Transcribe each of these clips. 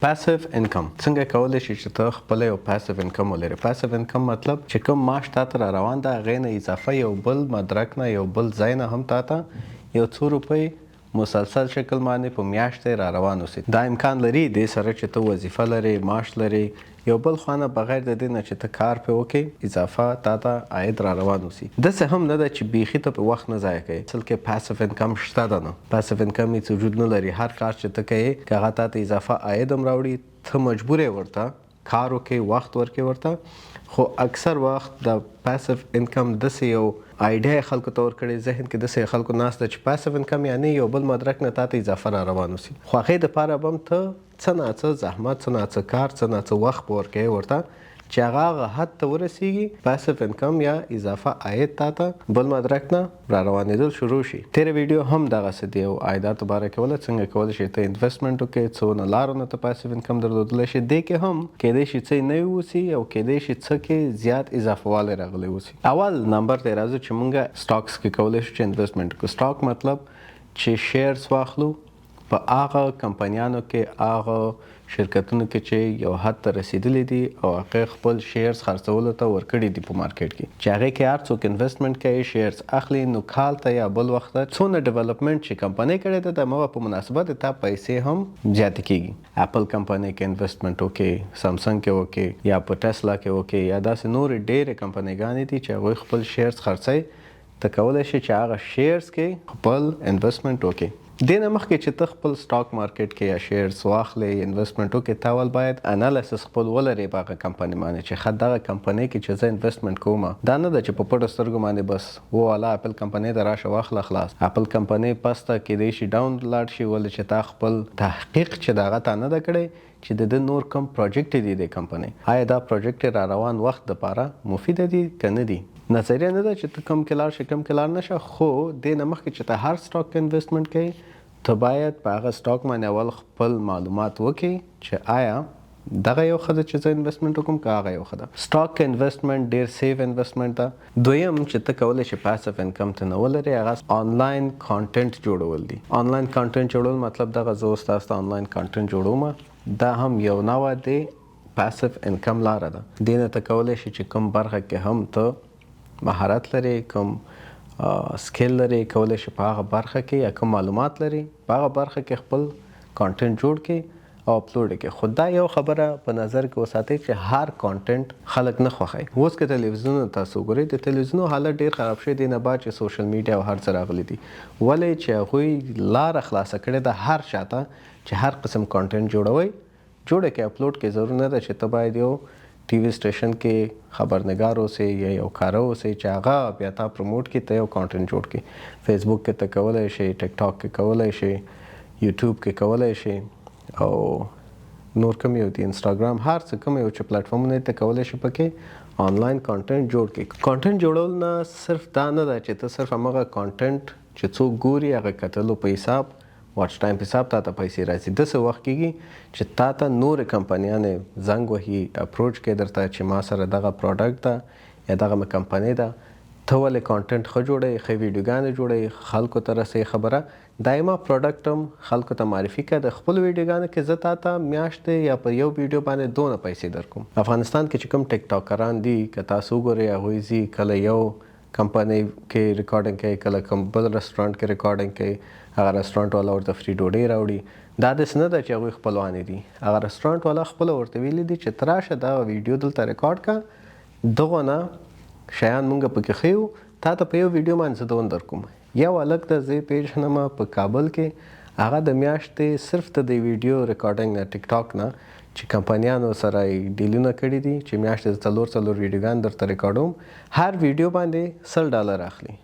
پاسیو انکم څنګه کولی شي چې ته خپل یو پاسیو انکم ولرې؟ پاسیو انکم مطلب چې کوم معاش تاته را روان ده هغې نه اضافه یو بل مدرک نه یو بل ځای نه هم تاته یو څو روپۍ مسلسل شکل باندې په میاشت را روان اوسي. دا امکان لري دې سره چې ته وظیفه لرې، معاش لرې، یو بل خوا نه بغیر د دې نه چې ته کار پې وکړې اضافه تاته عاید را روان اوسي. داسې هم نه ده چې بیخي ته په وخت نه ضایع کوې. اصل کې پاسیو انکم شته ده نه، پاسیو انکم هېڅ وجود نه لري. هر کار چې ته کوې که هغه تاته اضافه عاید هم راوړي ته مجبور یې ورته کار وکړې، وخت ورکړې ورته. خو اکثر وخت د پاسیو انکم داسې یو آیډیا یې خلکو ته ورکړې، ذهن کې داسې خلکو ناست ده چې پاسیو انکم یعنې یو بل مدرک نه تاته اضافه را روان اوسي. خو هغې دپاره به هم ته څه ناڅه زحمت، څه ناڅه کار، څه ناڅه وخت به ورکوې ورته چې هغه حد ته ورسیږي پاسیو انکم یا اضافه عاید تاته بل مدرک نه را روانېدل شروع شي. تېره ویډیو هم دغسې د یو عایداتو باره کې وله، څنګه کولی شي ته انویسټمنټ وکړې، څونه لارو نه ته پاسیو انکم درلودلی شي. دې کې هم کیدای شي څه نوي اوسي او کیدای شي څه کې زیات اضافه والی راغلی اوسي. اول نمبر ته راځو چې موږ سټاکس کې کولی شو چې انویسټمنټ وکړو. سټاک مطلب چې شیرز واخلو په هغه کمپنیانو کې، هغه شرکتونو کې چې یو حد ته رسیدلی دي او هغې خپل شیرز خرڅولو ته ورکړي دي په مارکیټ کې، چې هغې کې هر څوک انویسټمنټ کوي، شیرز اخلي، نو کال ته یا بل وخت ته څونه ډیولپمنټ چې کمپنۍ کړې ده د هغه په مناسبت د تا پیسې هم زیاتې کېږي. اپل کمپنۍ کې انویسټمنټ وکړې، سامسنګ کې وکړې، یا په ټسلا کې وکړې، یا داسې نورې ډېرې کمپنیګانې دي چې هغوی خپل شیرز خرڅوي. ته کولی شي چې هغه شیرز کې خپل انویسټمنټ وکړې. دې نه مخکې چې ته خپل سټاک مارکیټ کې یا شیرز واخلې، انویسټمنټ وکړې، ته اول باید انالیسس خپل ولرې په هغه کمپنۍ باندې چې ښه دغه کمپنۍ کې چې زه انویسټمنټ کوم دا نه ده چې په پټو سترګو باندې بس والا اپل کمپنۍ ته راشه واخله خلاص. اپل کمپنۍ پسته کیدای شي ډاون لاړ شي، ولې چې تا خپل تحقیق چې د هغه تا نه ده کړی چې د ده نور کوم پروجیکټ دي د کمپنۍ، آیا دا پروجیکټ را روان وخت دپاره مفیده دي که نه دي. نظریه نه ده چې ته کوم کې لاړ شي کوم کې لاړ نه شه، خو دې نه مخکې چې ته هر سټاک کې انویسټمنټ کوې ته باید په هغه سټاک باندې اول خپل معلومات وکړې چې آیا دغه یو ښه ده چې زه انویسټمنټ وکړم که هغه یو ښه ده. سټاک کې انویسټمنټ ډېر سیف انویسټمنټ ده. دویم چې ته کولی شي پاسیو انکم ته نه ولرې هغه آنلاین کانټنټ جوړول دي. آنلاین کانټنټ جوړول مطلب دغه زه اوس تاسو ته آنلاین کانټنټ جوړوم، دا هم یو نوع د پاسیو انکم لاره ده. دې نه ته کولی شي چې کوم برخه کې هم ته مهارت لرې، کوم سکیل لري، کولی شي په هغه برخه کې یا کوم معلومات لري په هغه برخه کې خپل کانټنټ جوړ کړي او اپلوډ کړي. خو دا یو خبره په نظر کې وساتئ چې هر کانټنټ خلک نه خوښوي. اوس که تلویزیونونه تاسو وګورئ، د تلویزیونو حالت ډېر خراب شوی دی نه بعد چې سوشل میډیا او هر څه راغلي دي، ولې چې هغوی لاره خلاصه کړې ده هر چا ته چې هر قسم کانټنټ جوړوئ، جوړه کې اپلوډ کې. ضرور نه ده چې ته باید یو ټي وي سټیشن کې خبرنګار اوسې یا یو کاره اوسې چې هغه بیا تا پروموټ کړي، ته یو کانټنټ جوړ کړي. فیسبوک کې ته کولی شي، ټیک ټاک کې کولی شي، یوټیوب کې کولی شي، او نور کوم یو دي انسټاګرام، هر څه کوم یو چې پلیټفارمونه ته کولی شي پکې آنلاین کانټنټ جوړ کړي. کانټنټ جوړول نه صرف دا نه ده چې ته صرف همغه کانټنټ چې څوک ګوري هغه کتلو په حساب واچ ټایم په حساب تا ته پیسې راځي. داسې وخت کېږي چې تا ته نورې کمپنیانې زنګ وهي، اپروچ کوي درته چې ما سره دغه پروډکټ ده یا دغه کمپنۍ ده، ته ولې کانټنټ ښه جوړوې، ښه ویډیوګانې جوړوې، خلکو ته رسوي خبره. دایما پروډکټ هم خلکو ته معرفي کړه. د خپلو ویډیوګانو کې زه تا ته میاشتې یا په یو ویډیو باندې دونه پیسې درکوم. افغانستان کې چې کوم ټیک ټاکران دي که تاسو وګورئ، هغوی ځي کله یو کمپنۍ کې ریکارډینګ کوي، کله کوم بل رسټورانټ کې ریکارډینګ کوي، هغه رسټورانټ والا ورته فری ډوډۍ راوړي. دا داسې نه ده چې هغوی خپلوانې دي، هغه رسټورانټ والا خپله ورته ویلي دي چې ته راشه دغه ویډیو دلته ریکارډ کړه، دغه نه شیان موږ پکې ښیو، تا ته په یو ویډیو باندې زه دونه درکوم. یو هلک ده زه یې پېژنم په کابل کې، هغه د میاشتې صرف د دې ویډیو ریکارډینګ نه، ټیک ټاک نه چې کمپنیانو سره یې ډیلونه کړي دي چې میاشتې د څلور ویډیوګان درته ریکارډوم، هر ویډیو باندې $100 اخلي.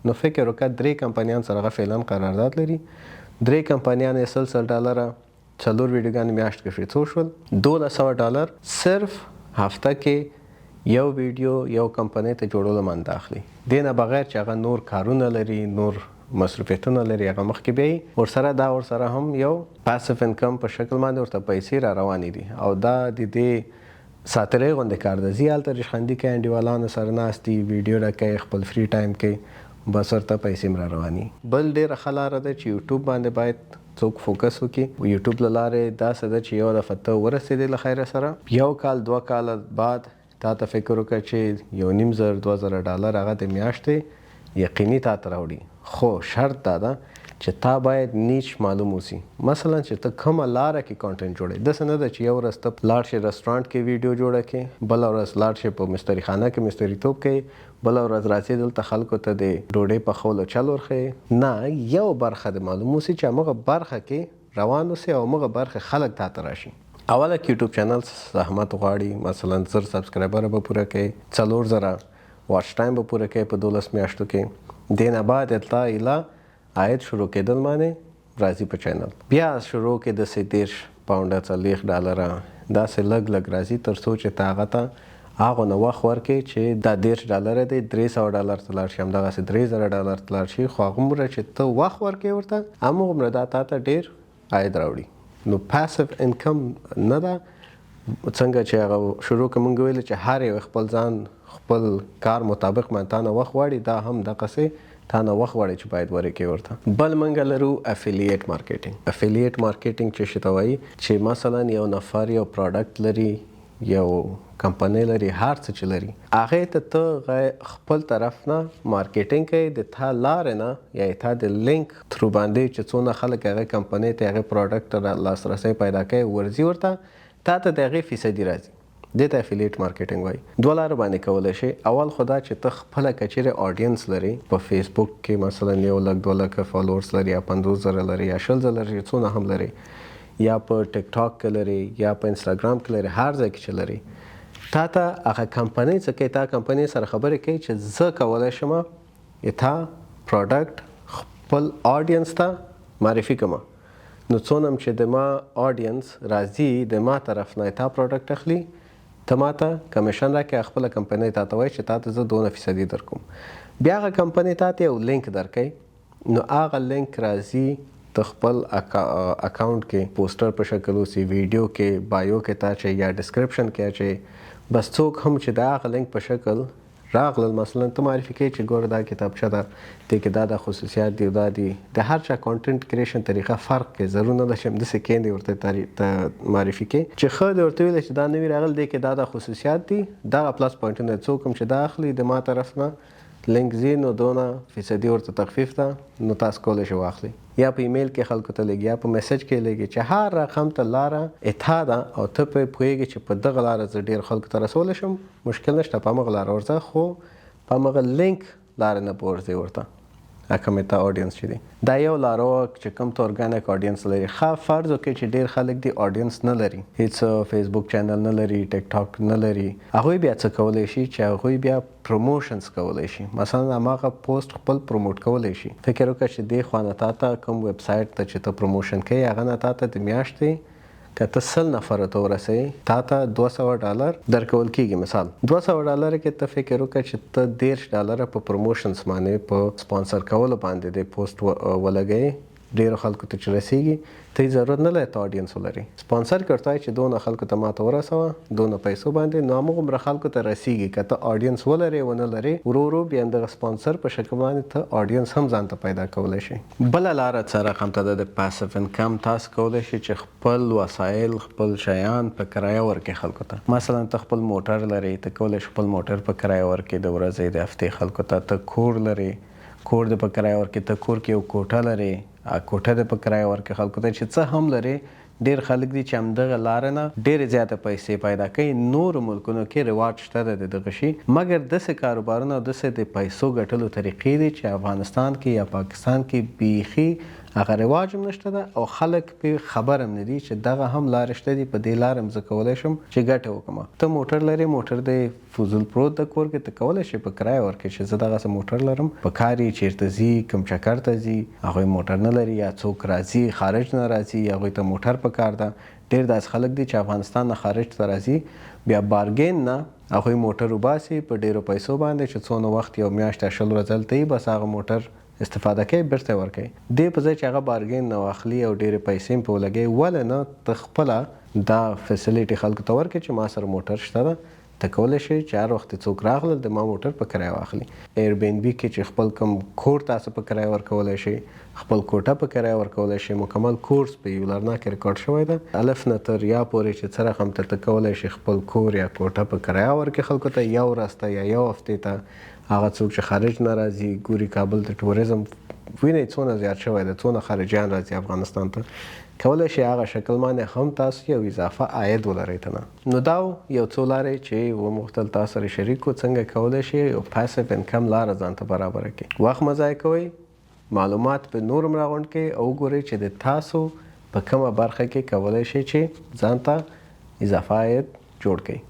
نو فکر وکړه 3 کمپنیان سره هغه فعلا قرارداد لري، 3 کمپنیان یې $100، 4 ویډیوګانې میاشت کې شوي، څو شول؟ $1200 صرف هفته کې یو ویډیو یو کمپنۍ ته جوړولو باندې اخلي. دې نه بغیر چې هغه نور کارونه لري، نور مصروفیتونه لري، هغه مخکې بیا یې ورسره هم یو پاسیو انکم په شکل باندې ورته پیسې را روانې دي. او دا د دې ساتلې غوندې کار ده. ځي هلته ریشخندي کوي، انډیوالانو سره ناست دي، ویډیو ډکوي، خپل فری ټایم کوي، بس ورته پیسې را رواني. بل ډېره ښه لاره ده چې یوټیوب باندې باید څوک فوکس وکړي. یوټیوب له لارې داسې ده چې یو دفعه ته ورسېدې له خیره سره، 1 کال 2 کاله بعد تا ته فکر وکړه چې $1,500 $2,000 هغه د میاشتې یقیني تا ته راوړي. خو شرط دا ده چې تا باید نیچ معلوم اوسي. مثلا چې ته کومه لاره کې کانټینټ جوړې، داسې نه ده چې یو ورځ ته لاړ شې رسټورانټ کې ویډیو جوړه کړې، بله ورځ لاړ شې په مستري خانه کې مستریتوب کوې، بله ورځ راځې دلته خلکو ته د ډوډۍ پخولو چل ورښیې. نه، یو برخه د معلوم اوسي چې همغه برخه کې روان اوسې او همغه برخه خلک تا ته راشي. اوله کې یوټیوب چینل زحمت غواړي. مثلا 1000 سبسکرایبر به پوره کړې، 4000 واچ ټایم به پوره کړې په 12 میاشتو کې. دې نه بعد اطلاع ایله عاید شروع کېدل باندې راځي په چینل. بیا شروع کې د $30 $40 داسې لږ راځي تر څو چې ته هغه ته هغو نه وخت ورکړې چې دا $30 دی $300 ته لاړ شي، همدغسې $3000 ته لاړ شي. خو هغومره چې ته وخت ورکړې ورته همغومره دا تا ته ډېر عاید راوړي. نو پاسیو انکم نه ده څنګه چې هغه شروع کې مونږ ویل چې هر یو خپل ځان خپل کار مطابق باندې تا نه وخت غواړي، دا هم دغسې تا نه وخت غواړي چې باید ورکړې ورته. بل مونږ لرو افیلیټ مارکیټینګ. افیلیټ مارکیټینګ چې شي ته وایي چې مثلا یو نفر یو پروډکټ لري، یو کمپنۍ لري، هر څه چې لري، هغې ته خپل طرف نه مارکیټینګ کوي د تا لارې نه یا تا د لینک تھرو باندې چې څونه خلک هغې کمپنۍ ته هغې پروډکټ ته لاسرسی پیدا کوي ورځي ورته، تا ته د هغې فیصدي راځي. دې ته افیلیټ مارکیټینګ وایي. 2 لارو باندې کولی شي. اول خو دا چې ته خپله که چیرې آډینس لري په فیسبوک کې مثلا 1,00,000 2,00,000 فالوورس لري یا 50,000 لري یا 20,000 لري، څونه هم لري، یا په ټیک ټاک کې لري یا په انسټاګرام کې لري، هر ځای کې چې لري، تا ته هغه کمپنۍ څه کوي، تا کمپنۍ سره خبرې کوي چې زه کولی شم تا پروډکټ خپل آډینس ته معرفي کړم. نو څونه چې د ما آډینس راځي د ما طرف نه تا پروډکټ اخلي، ته ما ته کمیشن راکړې، خپله کمپنۍ تا ته وایي چې تا ته زه 2% در کوم. بیا هغه کمپنۍ تا ته یو لینک درکوي، نو هغه لینک راځي ته خپل اکاونټ کې پوسټر په شکل اوسي، ویډیو کې بایو کې تا چې یا ډسکرپشن کې چې بس څوک هم چې د هغه لینک په شکل راغلل، مثلا ته معرفي کوي چې ګوره دا کتابچه ده، دې کې دا خصوصیات دي او دا دي. د هر چا کانټینټ کریشن طریقه فرق کوي، ضرور نه ده چې همداسې کیندې ورته معرفي کوي چې ښه دې ورته ویلی چې دا نوي راغلی، دې کې دا خصوصیات دي، دغه پلس پوینټونه څوک هم چې دا اخلي د ما طرف نه لینک ځي، نو 2% ورته تخفیف ده، نو تاسو کولی شئ واخلئ. یا په ایمیل کې خلکو ته لګي یا په میسج کې لګي چې هر رقم ته لاره اتا ده او ته پرې پوهېږي چې په دغه لاره زه ډېر خلکو ته رسولی شم، مشکل نشته، په همغه لاره ورځه، خو په همغه لینک لارې نه به ورځې ورته کومې ته آډینس چې دی. دا یو لاره وه چې کوم ته ارګانیک آډینس لري. ښه فرض وکړئ چې ډېر خلک دی آډینس نه لري، هېڅ فیسبوک چینل نه لري، ټیک ټاک نه لري، هغوی بیا څه کولی شي چې هغوی بیا پروموشنز کولی شي. مثلا هماغه پوسټ خپل پروموټ کولی شي. فکر وکړه چې دې خوا نه تا ته کوم ویب سایټ ته چې ته پروموشن کوي هغه نه تا ته د میاشتې که ته 100 نفرو ته ورسوي تا ته $200 درکول کېږي. مثال $200 کې ته فکر وکړه چې ته $10 په پروموشنز باندې په سپانسر کولو باندې د پوسټ ولګوي، ډېرو خلکو ته چې رسیږي، ته ضرورت نه لري ته آډینس ولري. سپانسر کې ورته وایي چې دونه خلکو ته ما ته ورسوه، دونه پیسو باندې، نو همغومره خلکو ته رسیږي. که ته آډینس ولرې ونه لرې، ورو ورو بیا همدغه سپانسر په شکل باندې ته آډینس هم ځان ته پیدا کولی شي. بله لاره څه رقم ته ده د پاسیو انکم. تاسو کولی شئ چې خپل وسایل خپل شیان په کرایه ورکړئ خلکو ته. مثلا ته خپل موټر لرې، ته کولی شئ خپل موټر په کرایه ورکړې د ورځې د هفتې خلکو ته. ته کور لرې، کور د په کرایه ورکړې. ته کور کې یو کوټه لرې، کوټه د په کرایه ورکړې خلکو ته. چې څه هم لرې، ډېر خلک دي چې همدغه لاره نه ډېرې زیاته پیسې پیدا کوي. نورو ملکونو کې رواج شته د دغه شي، مګر داسې کاروبارونه او داسې د پیسو ګټلو طریقې دي چې افغانستان کې یا پاکستان کې بیخي هغه رواج هم نشته ده او خلک پې خبر هم نه دي چې دغه هم لارې شته دي. په دې لار هم زه کولی شم چې ګټه وکړم. ته موټر لرې، موټر د فضول پروت د کور کې، ته کولی شې په کرایه ورکړې چې زه دغسې موټر لرم، په کار یې چېرته ځي، کوم چکر ته ځي، هغوی موټر نه لري، یا څوک راځي خارج نه راځي، هغوی ته موټر په کار ده. ډېر داسې خلک دي چې افغانستان نه خارج ته راځي، بیا بارګین نه هغوی موټر وباسي په ډېرو پیسو باندې چې څونه وخت یو میاشت یا 20 ورځې هلته وي، بس هغه موټر استفاده کوي، بیرته ورکوي. دې په ځای چې هغه بارګین نه واخلي او ډېرې پیسې هم پرې ولګوي، ولې نه ته خپله دا فیسیلیټي خلکو ته ورکړې چې ما سره موټر شته ده، ته کولی شئ چې هر وخت څوک راغلل د ما موټر په کرایه واخلي. ایر بی ان بي کې چې خپل کوم کور تاسو په کرایه ورکولی شئ، خپل کوټه په کرایه ورکولی شئ. مکمل کورس په یو لرناک ریکارډ شوی ده، الف نه تر یا پورې چې څه رقم ته کولی شئ خپل کور یا کوټه په کرایه ورکړي خلکو ته، یو ورځ ته یا یو هفتې ته. هغه څوک چې خارج نه راځي ګوري کابل د ټوریزم وینئ څونه زیات شوی دی، څونه خارجیان راځي افغانستان ته، کولی شي هغه شکل باندې هم تاسو یو اضافه عاید ولرئ تنه. نو دا یو څو لارې چې ومغوښتل تاسو سره شریک کړو څنګه کولی شئ یو پاسیو انکم لاره ځان ته برابره کړئ. وخت مه ضایع کوئ، معلومات په نور هم راغونډ کړئ او وګورئ چې د تاسو په کومه برخه کې کولی شئ چې ځان ته اضافه عاید جوړ کړئ.